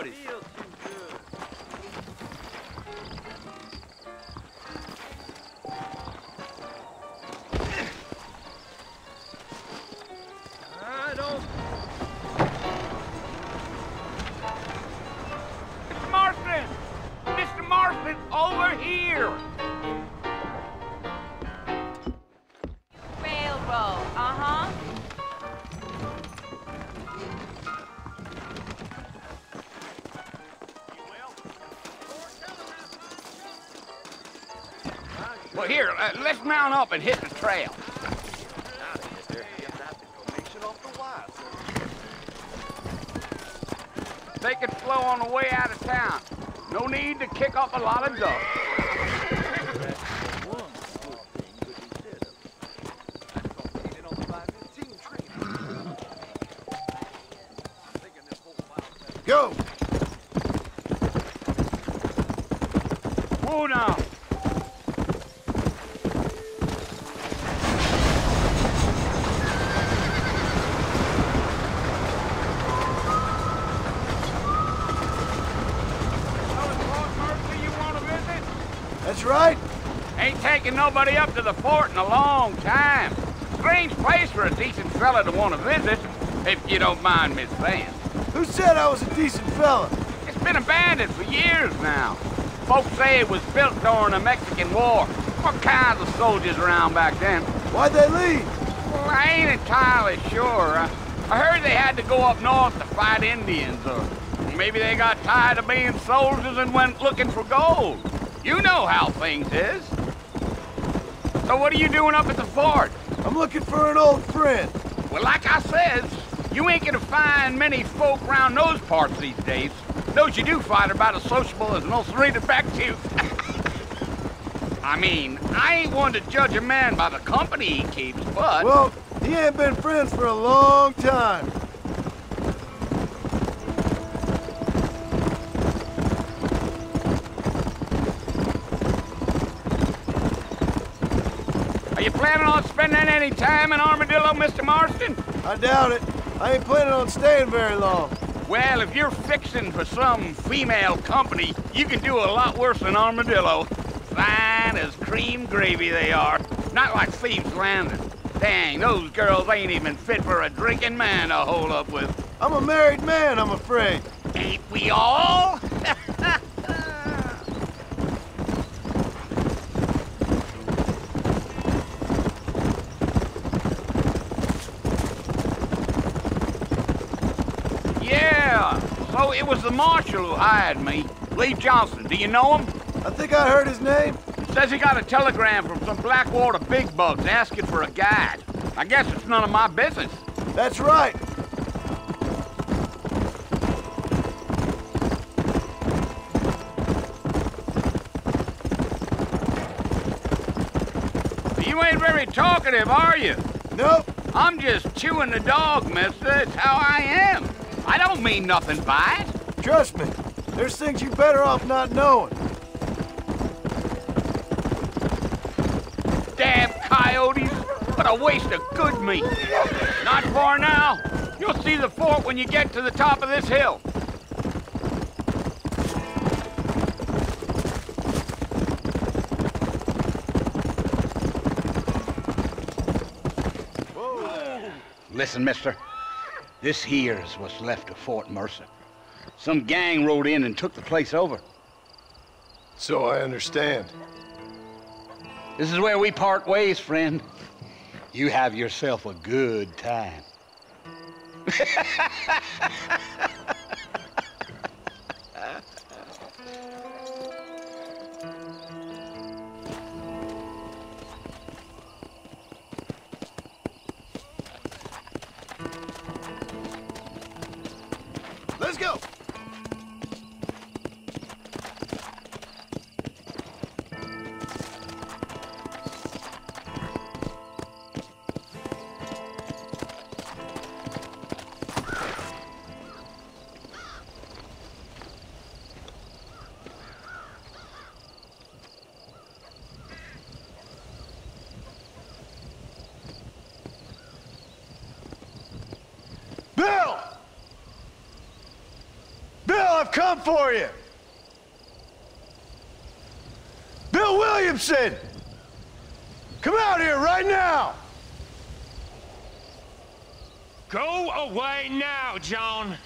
Howdy. Feels too good. I don't... Mr. Marston! Mr. Marston, over here! Railroad, uh-huh. Well, here, let's mount up and hit the trail. Take it slow on the way out of town. No need to kick up a lot of dust. Go! Whoa now. That's right. Ain't taking nobody up to the fort in a long time. Strange place for a decent fella to want to visit, if you don't mind me saying. Who said I was a decent fella? It's been abandoned for years now. Folks say it was built during the Mexican War. What kinds of soldiers around back then? Why'd they leave? Well, I ain't entirely sure. I heard they had to go up north to fight Indians, or maybe they got tired of being soldiers and went looking for gold. You know how things is. So what are you doing up at the fort? I'm looking for an old friend. Well, like I says, you ain't gonna find many folk around those parts these days. Those you do find are about as sociable as an ulcerated back tooth. I mean, I ain't one to judge a man by the company he keeps, but... Well, he ain't been friends for a long time. Are you planning on spending any time in Armadillo, Mr. Marston? I doubt it. I ain't planning on staying very long. Well, if you're fixing for some female company, you can do a lot worse than Armadillo. Fine as cream gravy they are. Not like Thieves' Landing. Dang, those girls ain't even fit for a drinking man to hold up with. I'm a married man, I'm afraid. Ain't we all? So it was the marshal who hired me, Lee Johnson. Do you know him? I think I heard his name. Says he got a telegram from some Blackwater big bugs asking for a guide. I guess it's none of my business. That's right. You ain't very talkative, are you? Nope. I'm just chewing the dog, mister. It's how I am. I don't mean nothing by it. Trust me, there's things you better off not knowing. Damn coyotes! What a waste of good meat. Not far now. You'll see the fort when you get to the top of this hill. Whoa. Listen, mister. This here's what's left of Fort Mercer. Some gang rode in and took the place over. So I understand. This is where we part ways, friend. You have yourself a good time. Let's go! Bill! come for you! Bill Williamson! Come out here right now! Go away now, John.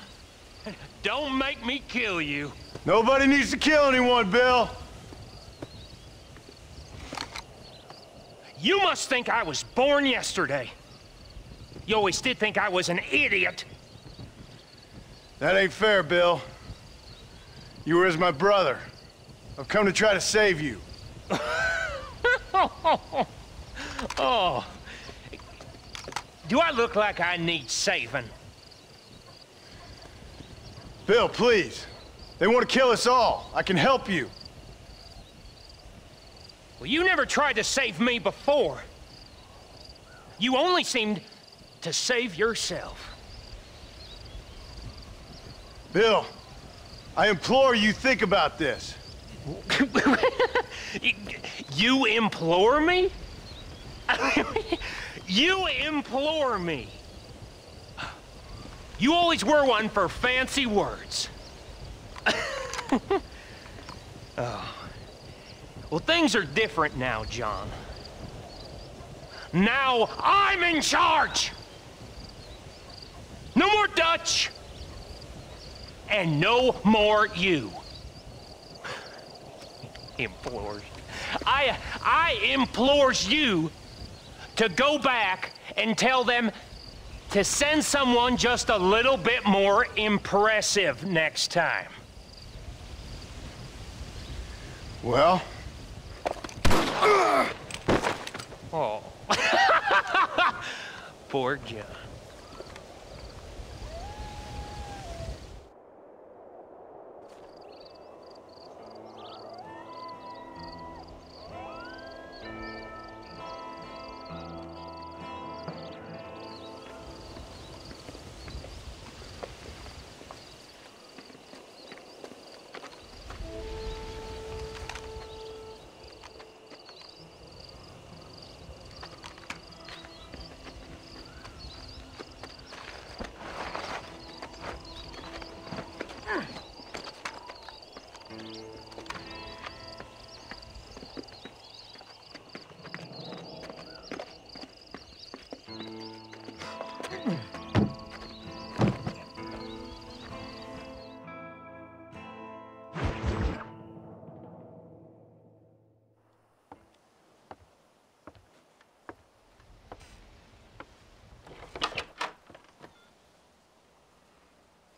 Don't make me kill you. Nobody needs to kill anyone, Bill. You must think I was born yesterday. You always did think I was an idiot. That ain't fair, Bill. You were as my brother. I've come to try to save you. Oh. Do I look like I need saving? Bill, please. They want to kill us all. I can help you. Well, you never tried to save me before. You only seemed to save yourself. Bill, I implore you think about this. You implore me? You implore me. You always were one for fancy words. Oh. Well, things are different now, John. Now I'm in charge! No more Dutch! And no more you. Implores. I implores you to go back and tell them to send someone just a little bit more impressive next time. Well? Oh. Poor John.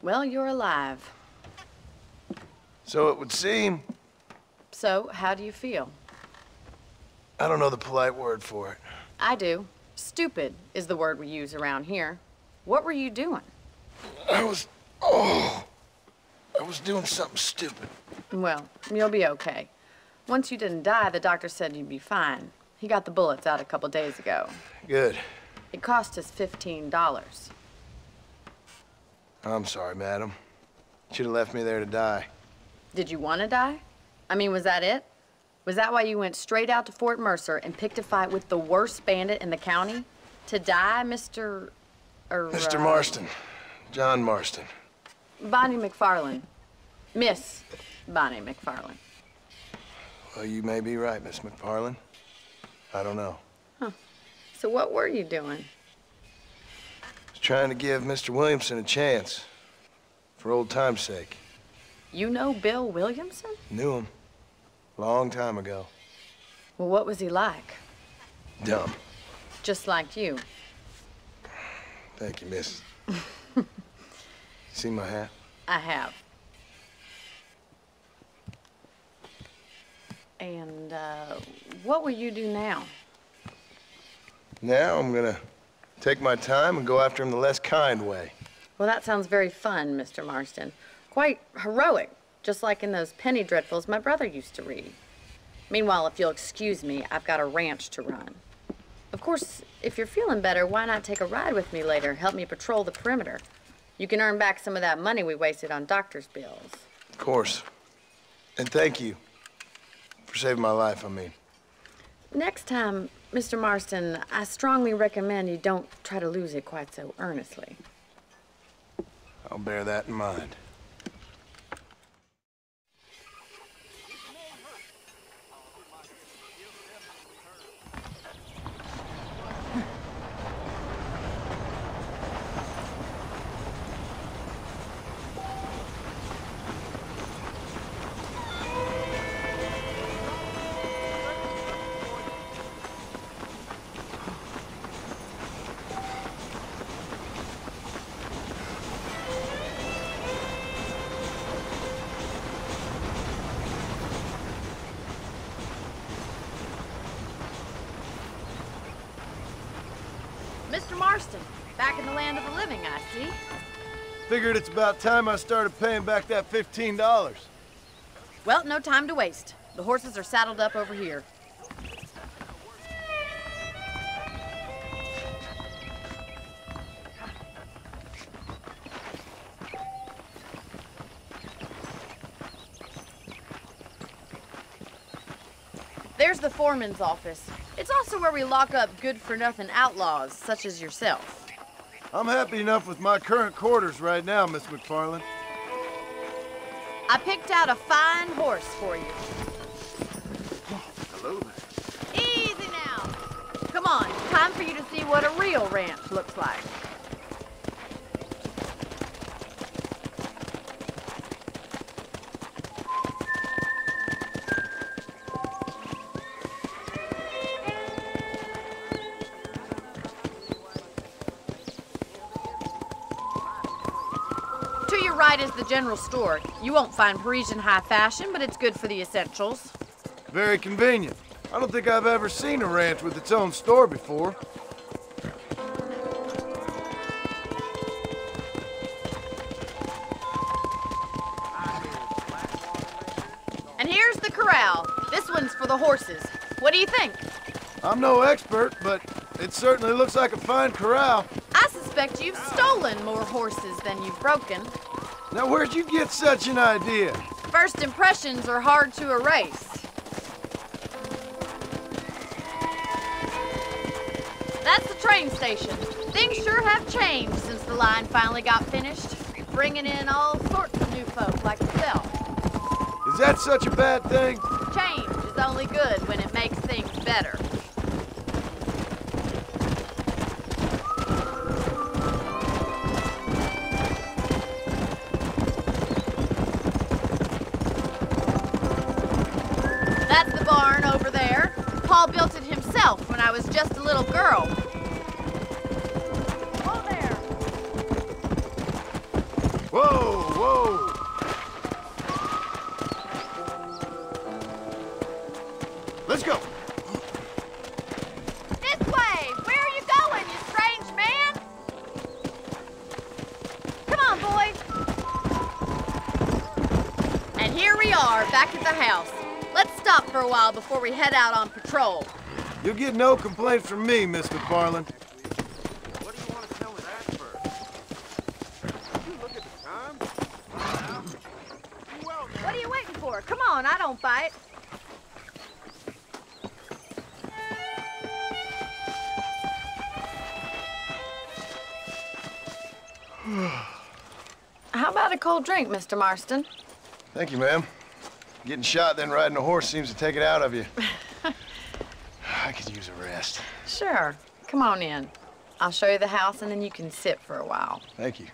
Well, you're alive. So it would seem. So, how do you feel? I don't know the polite word for it. I do. Stupid is the word we use around here. What were you doing? I was doing something stupid. Well, you'll be okay. Once you didn't die, the doctor said you'd be fine. He got the bullets out a couple days ago. Good. It cost us $15. I'm sorry, madam. Should have left me there to die. Did you want to die? I mean, was that it? Was that why you went straight out to Fort Mercer and picked a fight with the worst bandit in the county? To die, Mr. Mr. Marston. John Marston. Bonnie McFarland. Miss Bonnie McFarland. Well, you may be right, Miss McFarland. I don't know. Huh. So what were you doing? I was trying to give Mr. Williamson a chance. For old time's sake. You know Bill Williamson? Knew him. Long time ago. Well, what was he like? Dumb. Just like you. Thank you, miss. See my hat? I have. And, what will you do now? Now I'm gonna take my time and go after him the less kind way. Well, that sounds very fun, Mr. Marston. Quite heroic, just like in those penny dreadfuls my brother used to read. Meanwhile, if you'll excuse me, I've got a ranch to run. Of course, if you're feeling better, why not take a ride with me later? Help me patrol the perimeter. You can earn back some of that money we wasted on doctor's bills. Of course. And thank you. For saving my life, I mean. Next time, Mr. Marston, I strongly recommend you don't try to lose it quite so earnestly. I'll bear that in mind. Mr. Marston. Back in the land of the living, I see. Figured it's about time I started paying back that $15. Well, no time to waste. The horses are saddled up over here. There's the foreman's office. It's also where we lock up good-for-nothing outlaws, such as yourself. I'm happy enough with my current quarters right now, Miss McFarland. I picked out a fine horse for you. Hello there. Easy now. Come on, time for you to see what a real ranch looks like. To your right is the general store. You won't find Parisian high fashion, but it's good for the essentials. Very convenient. I don't think I've ever seen a ranch with its own store before. And here's the corral. This one's for the horses. What do you think? I'm no expert, but it certainly looks like a fine corral. I suspect you've stolen more horses than you've broken. Now, where'd you get such an idea? First impressions are hard to erase. That's the train station. Things sure have changed since the line finally got finished, bringing in all sorts of new folk like yourself. Is that such a bad thing? Change is only good when it makes things better. That's the barn over there. Paul built it himself when I was just a little girl. Whoa there. Whoa, whoa. Let's go. This way! Where are you going, you strange man? Come on, boys. And here we are, back at the house. Let's stop for a while before we head out on patrol. You'll get no complaint from me, Miss McFarland. What do you want to tell me that for? Did you look at the time? What are you waiting for? Come on, I don't bite. How about a cold drink, Mr. Marston? Thank you, ma'am. Getting shot, then riding a horse seems to take it out of you. I could use a rest. Sure. Come on in. I'll show you the house, and then you can sit for a while. Thank you.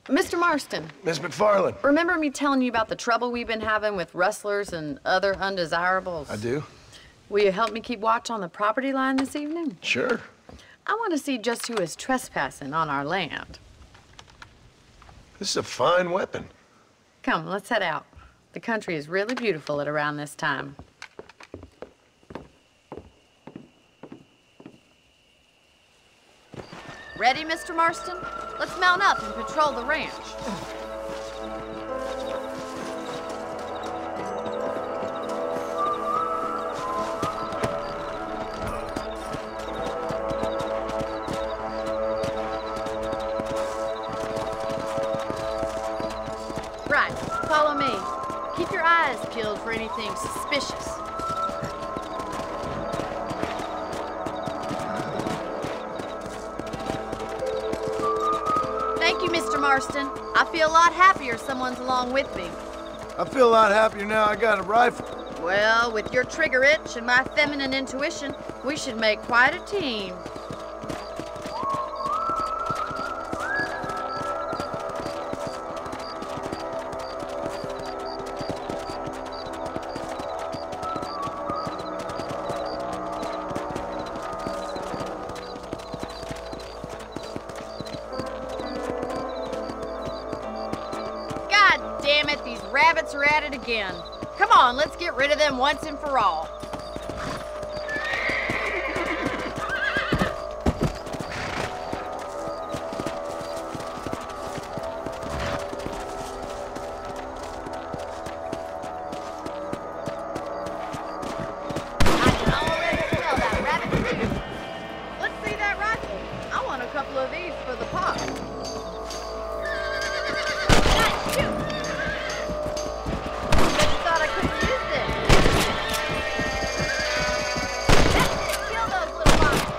Mr. Marston, Miss McFarland. remember me telling you about the trouble we've been having with rustlers and other undesirables? I do? Will you help me keep watch on the property line this evening? Sure. I want to see just who is trespassing on our land. This is a fine weapon. Come, let's head out. The country is really beautiful at around this time. Ready, Mr. Marston? Let's mount up and patrol the ranch. Right, follow me. Keep your eyes peeled for anything suspicious. Thank you, Mr. Marston. I feel a lot happier someone's along with me. I feel a lot happier now I got a rifle. Well, with your trigger itch and my feminine intuition, we should make quite a team. God damn it, these rabbits are at it again. Come on, let's get rid of them once and for all. Of these for the pop. Thought I couldn't use this. Kill those little monsters.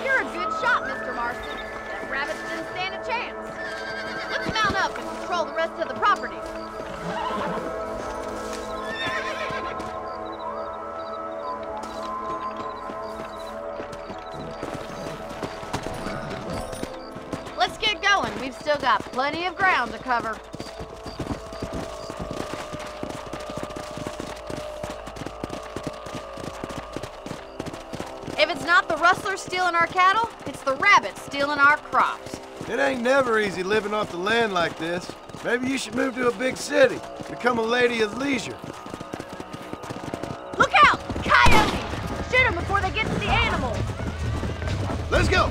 You're a good shot, Mr. Marston. That rabbits didn't stand a chance. Let's mount up and control the rest of the property. We've still got plenty of ground to cover. If it's not the rustlers stealing our cattle, it's the rabbits stealing our crops. It ain't never easy living off the land like this. Maybe you should move to a big city, become a lady of leisure. Look out! Coyotes! Shoot them before they get to the animals. Let's go!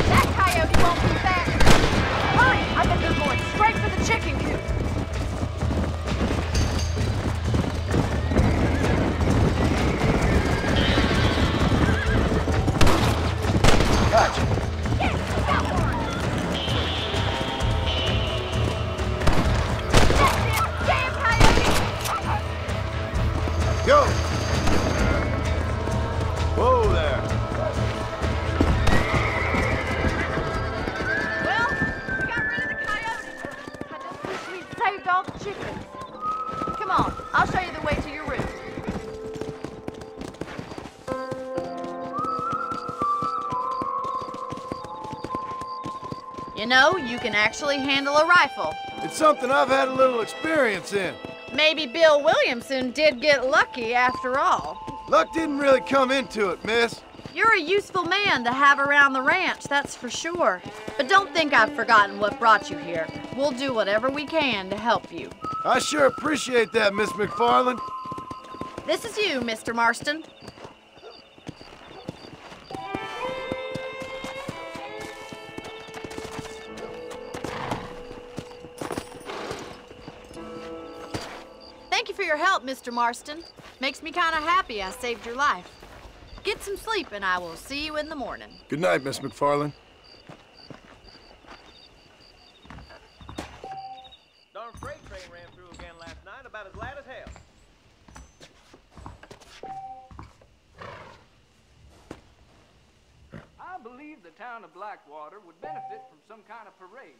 That coyote won't be back. Hurry! I bet they're going straight for the chicken coop. Gotcha. Yes, got one! That's it! Damn coyote! Go! Whoa there. All the chickens. Come on, I'll show you the way to your room. You know, you can actually handle a rifle. It's something I've had a little experience in. Maybe Bill Williamson did get lucky after all. Luck didn't really come into it, miss. You're a useful man to have around the ranch, that's for sure. But don't think I've forgotten what brought you here. We'll do whatever we can to help you. I sure appreciate that, Miss McFarland. This is you, Mr. Marston. Thank you for your help, Mr. Marston. Makes me kind of happy I saved your life. Get some sleep and I will see you in the morning. Good night, Miss McFarland. Darn freight train ran through again last night, about as loud as hell. I believe the town of Blackwater would benefit from some kind of parade.